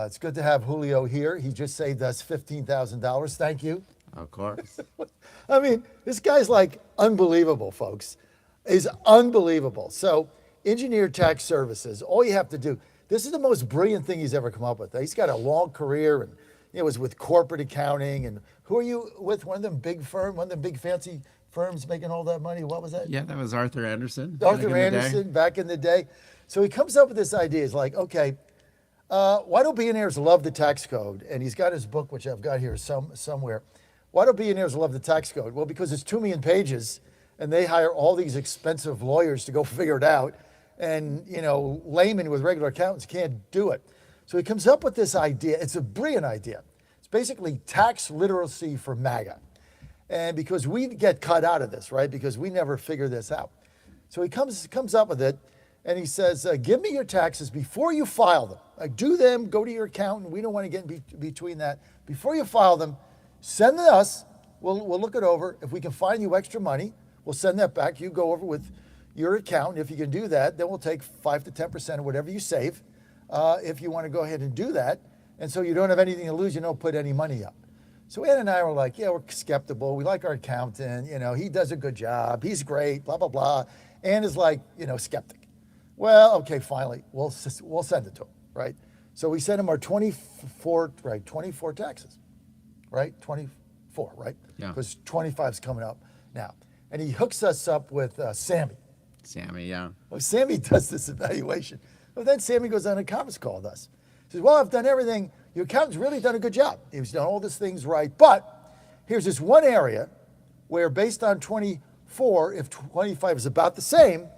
It's good to have Julio here. He just saved us $15,000. Thank you. Of course. I mean, this guy's like unbelievable, folks. He's unbelievable. So, Engineer Tax Services, all you have to do, this is the most brilliant thing he's ever come up with. He's got a long career and it was with corporate accounting. And who are you with? One of them big firm, one of them big fancy firms making all that money? What was that? Yeah, that was Arthur Anderson. Arthur Anderson back in the day. So he comes up with this idea. He's like, okay, why do billionaires love the tax code? And he's got his book, which I've got here somewhere. Why do billionaires love the tax code? Well, because it's 2 million pages and they hire all these expensive lawyers to go figure it out. And, you know, laymen with regular accountants can't do it. So he comes up with this idea. It's a brilliant idea. It's basically tax literacy for MAGA. And because we get cut out of this, right? Because we never figure this out. So he comes up with it and he says, give me your taxes before you file them. Do them, go to your accountant. We don't want to get in between that. Before you file them, send it to us. We'll look it over. If we can find you extra money, we'll send that back. You go over with your account. If you can do that, then we'll take 5 to 10% of whatever you save if you want to go ahead and do that. And so you don't have anything to lose. You don't put any money up. So Ann and I were like, yeah, we're skeptical. We like our accountant. You know, he does a good job. He's great, blah, blah, blah. Ann is like, you know, skeptic. Well, okay, finally, we'll send it to him, right? So we sent him our 24 taxes, right? 24, right? Yeah. Because 25 is coming up now. And he hooks us up with Sammy. Sammy, yeah. Well, Sammy does this evaluation. But then Sammy goes on a conference call with us. He says, well, I've done everything. Your accountant's really done a good job. He's done all these things right. But here's this one area where based on 24, if 25 is about the same,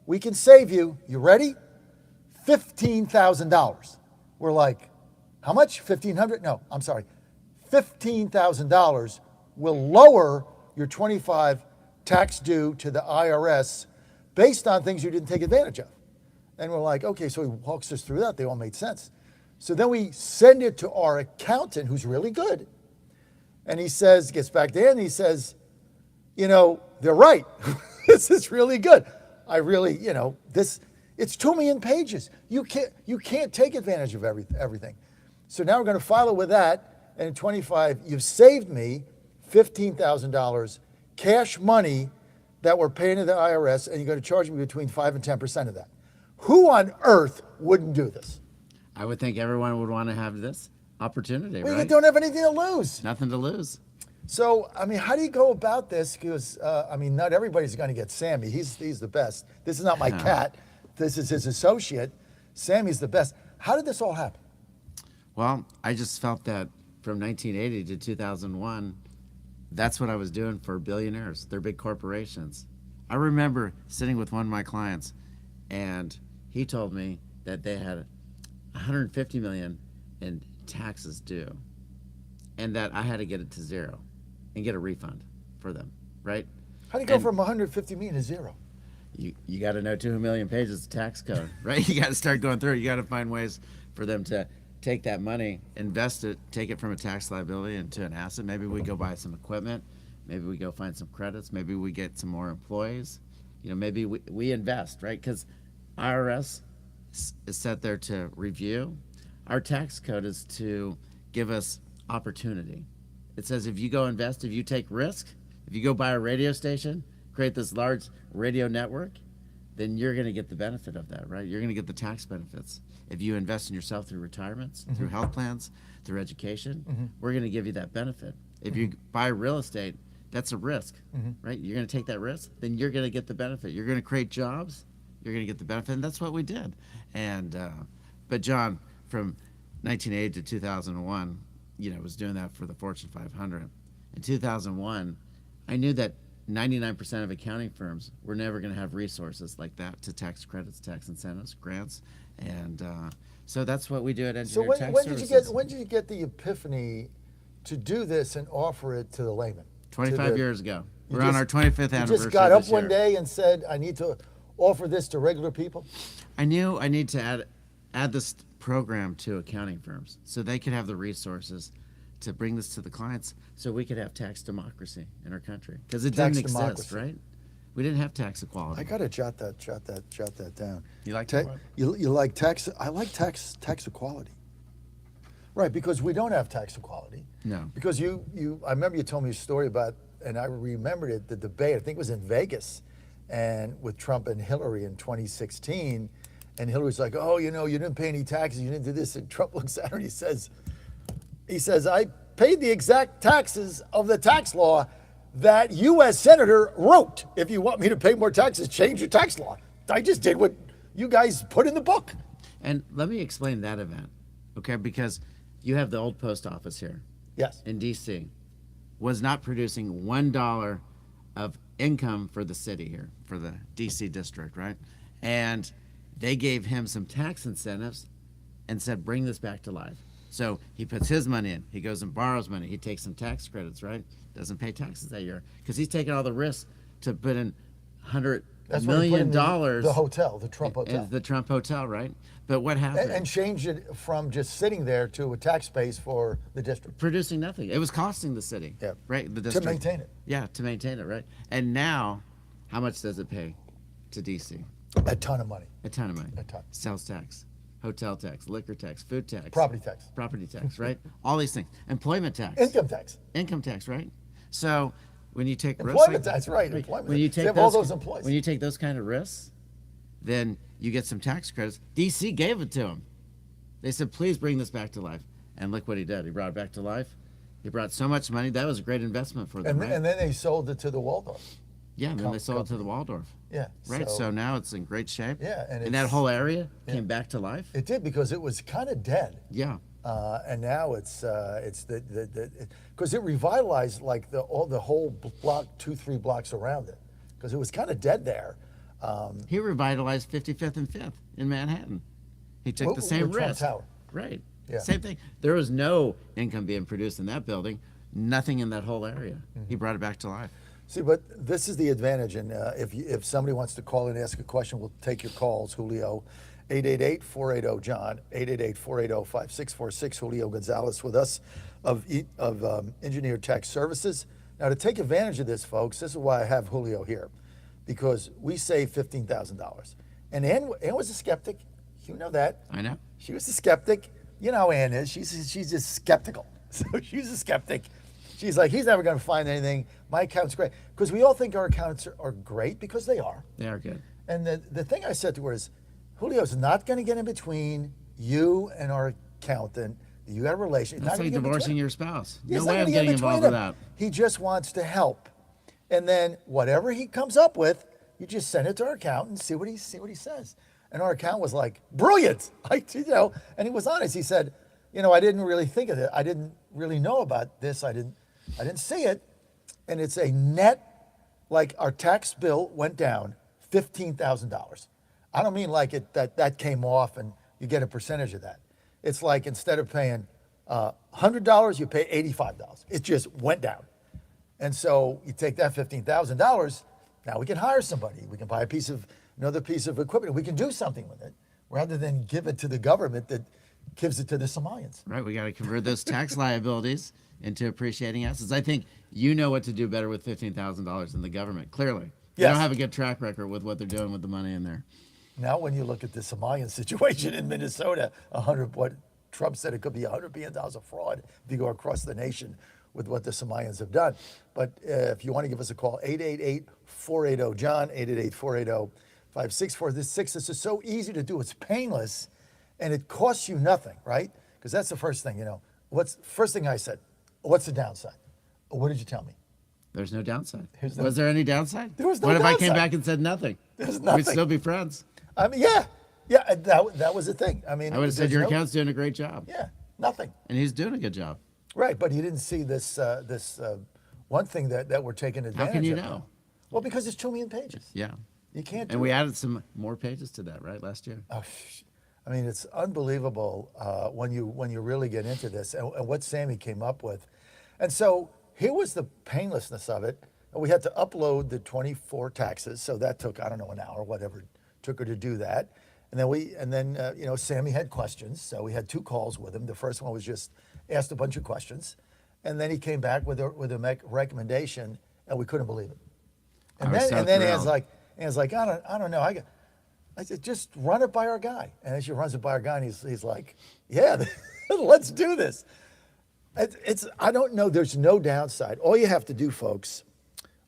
we can save you ready? $15,000. We're like, how much? 1,500? No, I'm sorry. $15,000 will lower your 25 tax due to the IRS based on things you didn't take advantage of. And we're like, okay, so he walks us through that. They all made sense. So then we send it to our accountant, who's really good. And he says, gets back there and he says, you know, they're right. This is really good. I really, you know, it's 2 million pages. You can't take advantage of everything. So now we're going to file it with that. And in 25, you've saved me $15,000 cash money that we're paying to the IRS, and you're going to charge me between 5 and 10% of that. Who on earth wouldn't do this? I would think everyone would want to have this opportunity, Well, right? you don't have anything to lose. Nothing to lose. So, I mean, how do you go about this? Because, I mean, not everybody's going to get Sammy. He's the best. This is not my cat. This is his associate. Sammy's the best. How did this all happen? Well, I just felt that from 1980 to 2001, that's what I was doing for billionaires. They're big corporations. I remember sitting with one of my clients, and he told me that they had $150 million in taxes due, and that I had to get it to zero and get a refund for them, right? How do you go from 150 million to zero? You got to know 2 million pages of tax code, right? You got to start going through it. You got to find ways for them to take that money, invest it, take it from a tax liability into an asset. Maybe we go buy some equipment. Maybe we go find some credits. Maybe we get some more employees. You know, maybe we invest, right? Because IRS is set there to review. Our tax code is to give us opportunity. It says if you go invest, if you take risk, if you go buy a radio station, create this large radio network, then you're going to get the benefit of that, right? You're going to get the tax benefits. If you invest in yourself through retirements, through health plans, through education, we're going to give you that benefit. If you buy real estate, that's a risk, right? You're going to take that risk, then you're going to get the benefit. You're going to create jobs, you're going to get the benefit, and that's what we did. And but John, from 1980 to 2001, you know, was doing that for the Fortune 500. In 2001, I knew that 99% of accounting firms were never going to have resources like that to tax credits, tax incentives, grants, and so that's what we do at Engineer Tax Services. When did you get the epiphany to do this and offer it to the layman? 25 years ago. We're on our 25th anniversary. You just got up this year. one day and said, I need to offer this to regular people? I knew I need to add this program to accounting firms so they could have the resources to bring this to the clients so we could have tax democracy in our country. Because it didn't exist, right? We didn't have tax equality. I gotta jot that down. You like that? You like tax? I like tax equality. Right, because we don't have tax equality. No. Because I remember you told me a story about, and I remembered it, the debate, I think it was in Vegas, and with Trump and Hillary in 2016, and Hillary's like, oh, you didn't pay any taxes, you didn't do this, and Trump looks at her and he says, I paid the exact taxes of the tax law that you as senator wrote. If you want me to pay more taxes, change your tax law. I just did what you guys put in the book. And let me explain that event, okay? Because you have the old post office here. Yes. In D.C. was not producing $1 of income for the city here, for the D.C. district, right? And they gave him some tax incentives and said, bring this back to life. So he puts his money in. He goes and borrows money. He takes some tax credits, right? Doesn't pay taxes that year because he's taking all the risks to put in $100 million. The hotel, the Trump hotel. The Trump hotel, right? But what happened? And changed it from just sitting there to a tax base for the district. Producing nothing. It was costing the city, yeah. right? The district. To maintain it. Yeah, to maintain it, right? And now, how much does it pay to D.C.? A ton of money. A ton of money. A ton. Sales tax, hotel tax, liquor tax, food tax. Property tax. Property tax, right? All these things. Employment tax. Income tax. Income tax, right? So when you take employment risks, tax, right? Employment. When you take they have all those employees. When you take those kind of risks, then you get some tax credits. D.C. gave it to him. They said, please bring this back to life. And look what he did. He brought it back to life. He brought so much money. That was a great investment for them, right? And then they sold it to the Waldorf. Yeah, and then they sold it to the Waldorf. Yeah. Right, so now it's in great shape. Yeah. And that whole area came back to life. It did because it was kind of dead. Yeah. And now it's because it revitalized like the whole block, 2-3 blocks around it, because it was kind of dead there. He revitalized 55th and 5th in Manhattan. He took the same risk. Tower. Right. Yeah. Same thing. There was no income being produced in that building. Nothing in that whole area. He brought it back to life. See, but this is the advantage, and if somebody wants to call and ask a question, we'll take your calls, Julio. 888-480-JOHN, 888-480-5646. Julio Gonzalez with us of Engineered Tax Services. Now, to take advantage of this, folks, this is why I have Julio here, because we saved $15,000. And Ann was a skeptic. You know that. I know. She was a skeptic. You know how Ann is. She's just skeptical. So she's a skeptic. She's like, he's never going to find anything. My account's great. Because we all think our accounts are great, because they are. They are good. And the thing I said to her is, Julio's not going to get in between you and our accountant. You got a relation. That's like divorcing your spouse. No way I'm getting involved with that. He just wants to help. And then whatever he comes up with, you just send it to our accountant and see what he says. And our accountant was like, brilliant. And he was honest. He said, I didn't really think of it. I didn't really know about this. I didn't see it. And it's a net, like our tax bill went down $15,000. I don't mean like that came off and you get a percentage of that. It's like instead of paying $100, you pay $85. It just went down. And so you take that $15,000, now we can hire somebody. We can buy another piece of equipment. We can do something with it rather than give it to the government that gives it to the Somalians. Right, we got to convert those tax liabilities into appreciating assets. I think you know what to do better with $15,000 than the government, clearly. They don't have a good track record with what they're doing with the money in there. Now, when you look at the Somalian situation in Minnesota, what Trump said, it could be $100 billion of fraud if you go across the nation with what the Somalians have done. But if you want to give us a call, 888-480-JOHN, 888-480-5646. This is so easy to do. It's painless, and it costs you nothing, right? Because that's the first thing, First thing I said, what's the downside? What did you tell me? There's no downside. Was there any downside? There was no downside. What if I came downside. back and said nothing? There's nothing. We'd still be friends. I mean, yeah, that was the thing. I mean, I would have said your accountant's doing a great job. Yeah, nothing. And he's doing a good job. Right, but you didn't see this one thing that we're taking advantage of. How can you know? Well, because it's 2 million pages. Yeah. You can't do And we it. added some more pages to that, right, last year? Oh, I mean, it's unbelievable when you really get into this and what Sammy came up with. And so here was the painlessness of it. We had to upload the 24 taxes, so that took, I don't know, an hour, whatever it took her to do that. And then Sammy had questions, so we had 2 calls with him. The first one was just asked a bunch of questions, and then he came back with a recommendation, and we couldn't believe it. And then Ann's like, I don't know. I said, just run it by our guy. And as she runs it by our guy, and he's like, yeah, let's do this. I don't know, there's no downside. All you have to do, folks,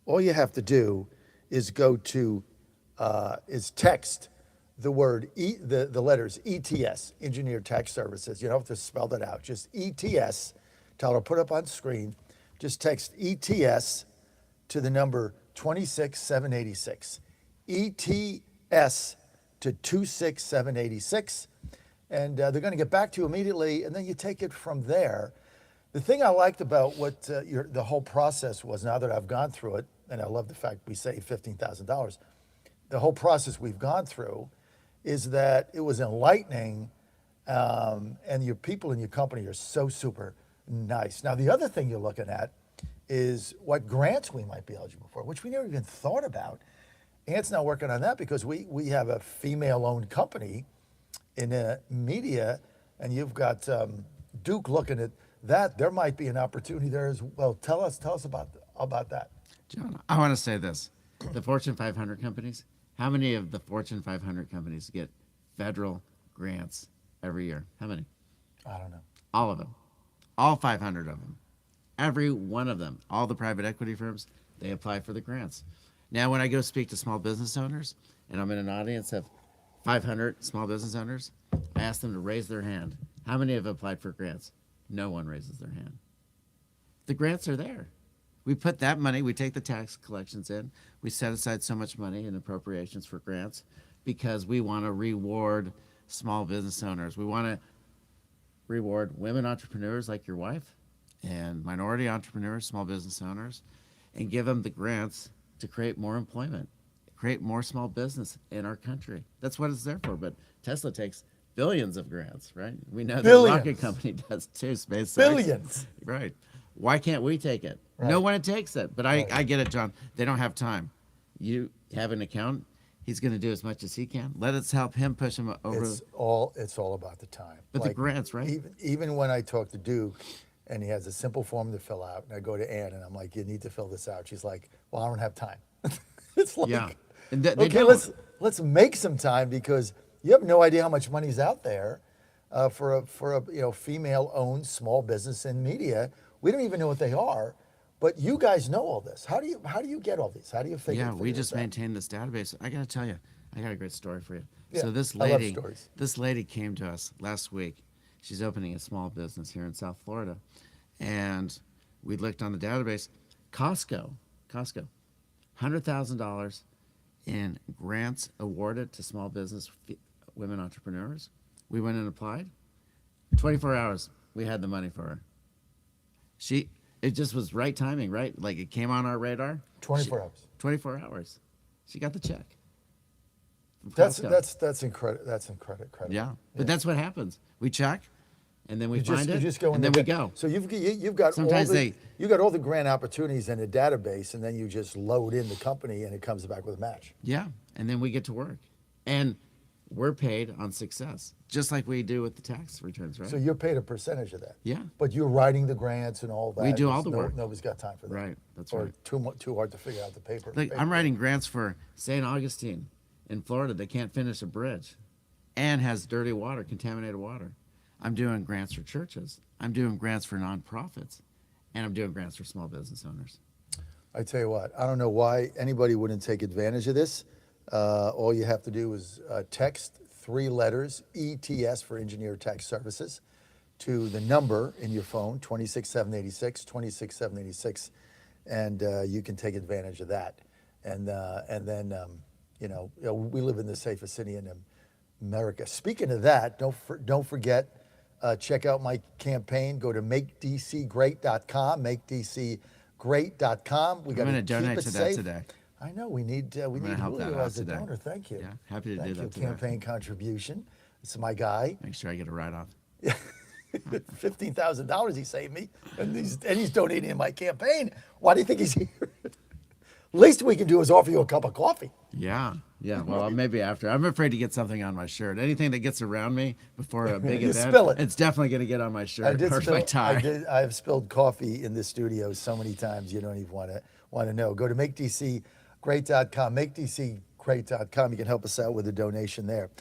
all you have to do is go to, is text the word, the letters ETS, Engineered Tax Services. You don't have to spell that out, just ETS. Tyler, put up on screen. Just text ETS to the number 26786. ETS to 26786. And they're going to get back to you immediately, and then you take it from there. The thing I liked about what the whole process was, now that I've gone through it, and I love the fact we saved $15,000, the whole process we've gone through is that it was enlightening, and your people in your company are so super nice. Now, the other thing you're looking at is what grants we might be eligible for, which we never even thought about. Ant's now working on that because we have a female-owned company in media, and you've got Duke looking at that. There might be an opportunity there as well. Tell us about that. John, I want to say this. The Fortune 500 companies, how many of the Fortune 500 companies get federal grants every year? How many? I don't know. All of them. All 500 of them. Every one of them. All the private equity firms, they apply for the grants. Now, when I go speak to small business owners, and I'm in an audience of 500 small business owners, I ask them to raise their hand. How many have applied for grants? No one raises their hand. The grants are there. We put that money, we take the tax collections in, we set aside so much money in appropriations for grants because we want to reward small business owners. We want to reward women entrepreneurs like your wife and minority entrepreneurs, small business owners, and give them the grants to create more employment, create more small business in our country. That's what it's there for. But Tesla takes billions of grants, right? We know the rocket company does too, SpaceX. Billions. Right. Why can't we take it? Right. No one takes it. But I get it, John. They don't have time. You have an accountant. He's going to do as much as he can. Let us help him push him over. It's all about the time. But the grants, right? Even when I talk to Duke, and he has a simple form to fill out, and I go to Ann, and I'm like, you need to fill this out. She's like, well, I don't have time. It's like, yeah. And okay, let's make some time, because you have no idea how much money's out there for a female-owned small business in media. We don't even know what they are, but you guys know all this. How do you get all these? How do you figure? Yeah, we just maintain this database. I got to tell you, I got a great story for you. Yeah, so this I love lady, stories. this lady came to us last week. She's opening a small business here in South Florida, and we looked on the database. Costco, $100,000 in grants awarded to small business women entrepreneurs. We went and applied. 24 hours, we had the money for her. It just was right timing, right? Like it came on our radar. 24 hours. 24 hours. She got the check. That's incredible. That's incredible. Yeah, but that's what happens. We check, and then we find it, you just go and then we go. So you've got Sometimes you got all the grant opportunities in a database, and then you just load in the company, and it comes back with a match. Yeah, and then we get to work, and we're paid on success, just like we do with the tax returns, right? So you're paid a percentage of that. Yeah. But you're writing the grants and all that. We do all the work. Nobody's got time for that. Right, that's or right. Too hard to figure out the paper. Like I'm writing grants for St. Augustine in Florida. They can't finish a bridge and has dirty water, contaminated water. I'm doing grants for churches. I'm doing grants for nonprofits, and I'm doing grants for small business owners. I tell you what, I don't know why anybody wouldn't take advantage of this. All you have to do is text 3 letters, ETS for Engineered Tax Services, to the number in your phone, 26786, 26786, and you can take advantage of that. And then, we live in the safest city in America. Speaking of that, don't forget, check out my campaign. Go to makedcgreat.com, makedcgreat.com. I'm going to donate to that today. I know we need Julio as a donor. Thank you. Yeah, happy to do that today. Campaign contribution. It's my guy. Make sure I get a write-off. $15,000 he saved me, and he's donating in my campaign. Why do you think he's here? Least we can do is offer you a cup of coffee. Yeah. Well, maybe after. I'm afraid to get something on my shirt. Anything that gets around me before a big event, spill it. It's definitely going to get on my shirt or my tie. I've spilled coffee in this studio so many times you don't even want to know. Go to makedcgreat.com, crate.com. You can help us out with a donation there.